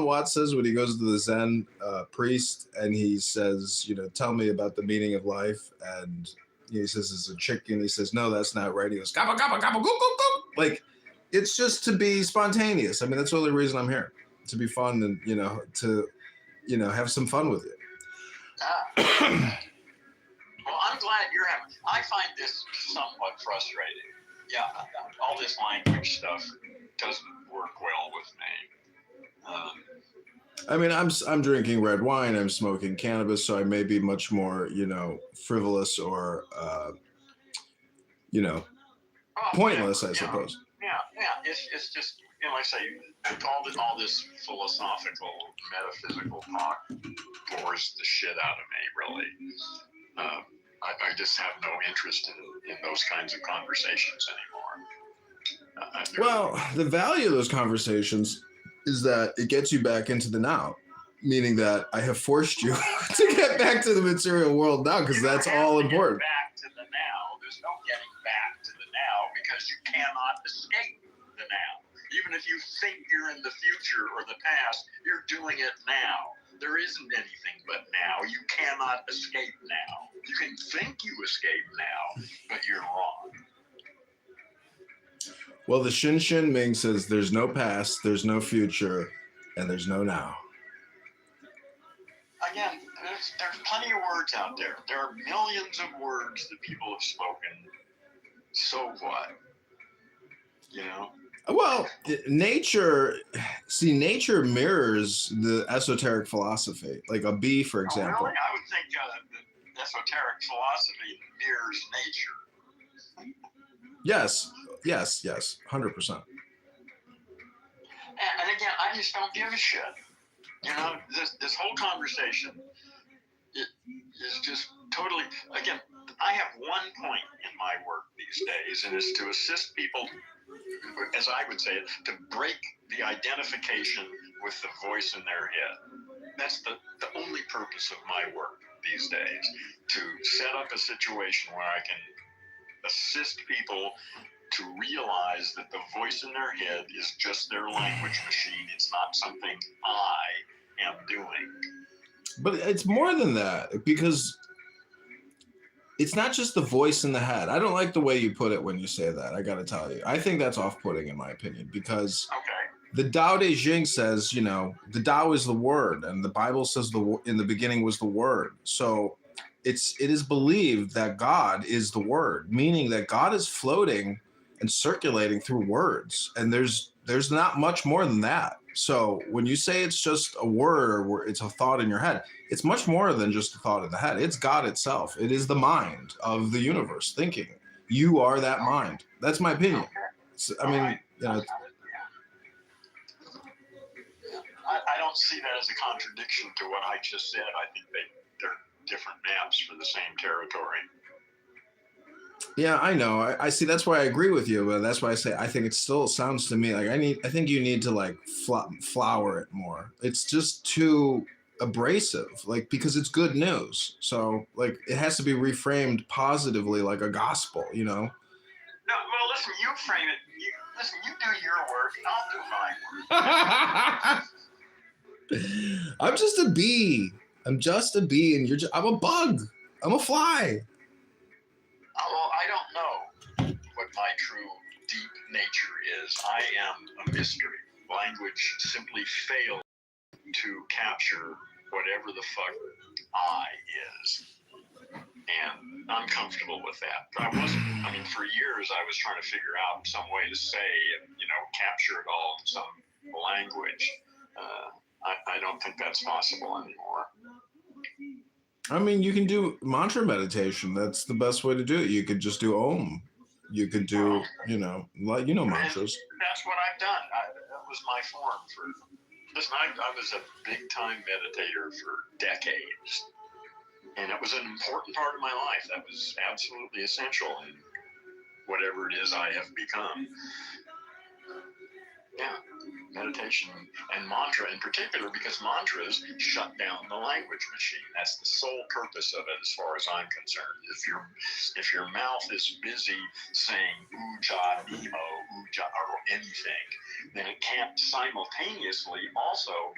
Watts says when he goes to the Zen priest and he says, tell me about the meaning of life, and he says it's a chicken. He says, no, that's not right. He goes, gobble, gobble, gobble, goo, goo, goo. Like, it's just to be spontaneous. I mean, that's the only reason I'm here, to be fun and, to, have some fun with it. Well, I'm glad you're having. I find this somewhat frustrating. Yeah, all this language stuff doesn't work well with me. I mean, I'm drinking red wine. I'm smoking cannabis, so I may be much more, frivolous or, pointless, I suppose. Yeah. It's just, like I say, all this philosophical, metaphysical talk bores the shit out of me, really. I just have no interest in those kinds of conversations anymore. Well, the value of those conversations is that it gets you back into the now, meaning that I have forced you to get back to the material world now, because that's all important. Back to the now. There's no getting back to the now, because you cannot escape the now. Even if you think you're in the future or the past, you're doing it now. There isn't anything but now. You cannot escape now. You can think you escape now, but you're wrong. Well, the Shin Shin Ming says there's no past, there's no future, and there's no now. Again, there's plenty of words out there. There are millions of words that people have spoken. So what? Well, nature mirrors the esoteric philosophy, like a bee, for example. Oh, really? I would think the esoteric philosophy mirrors nature. Yes, 100%. And again, I just don't give a shit. This whole conversation is just totally, again, I have one point in my work these days, and it's to assist people, as I would say it, to break the identification with the voice in their head. That's the only purpose of my work these days, to set up a situation where I can assist people to realize that the voice in their head is just their language machine. It's not something I am doing. But it's more than that, because it's not just the voice in the head. I don't like the way you put it when you say that. I got to tell you. I think that's off-putting in my opinion, because the Tao Te Ching says, the Tao is the word, and the Bible says in the beginning was the word. So it is believed that God is the word, meaning that God is floating and circulating through words, and there's not much more than that. So when you say it's just a word or it's a thought in your head, it's much more than just a thought in the head. It's God itself. It is the mind of the universe thinking. You are that mind. That's my opinion. I mean, I don't see that as a contradiction to what I just said. I think they're different maps for the same territory. Yeah, I know. I see. That's why I agree with you, but that's why I say I think it still sounds to me like I think you need to like flower it more. It's just too abrasive, like, because it's good news. So like it has to be reframed positively, like a gospel, No, well, listen, you frame it. You do your work, and I'll do my work. I'm just a bee. I'm and I'm a bug. I'm a fly. Well, I don't know what my true deep nature is. I am a mystery. Language simply failed to capture whatever the fuck I is. And I'm comfortable with that. But for years I was trying to figure out some way to say, capture it all in some language. I don't think that's possible anymore. I mean, you can do mantra meditation. That's the best way to do it. You could just do Om. You could do, mantras. That's what I've done. That was my form listen, I was a big-time meditator for decades. And it was an important part of my life. That was absolutely essential in whatever it is I have become. Yeah, meditation and mantra in particular, because mantras shut down the language machine. That's the sole purpose of it, as far as I'm concerned. If your mouth is busy saying uja, nemo, uja, or anything, then it can't simultaneously also be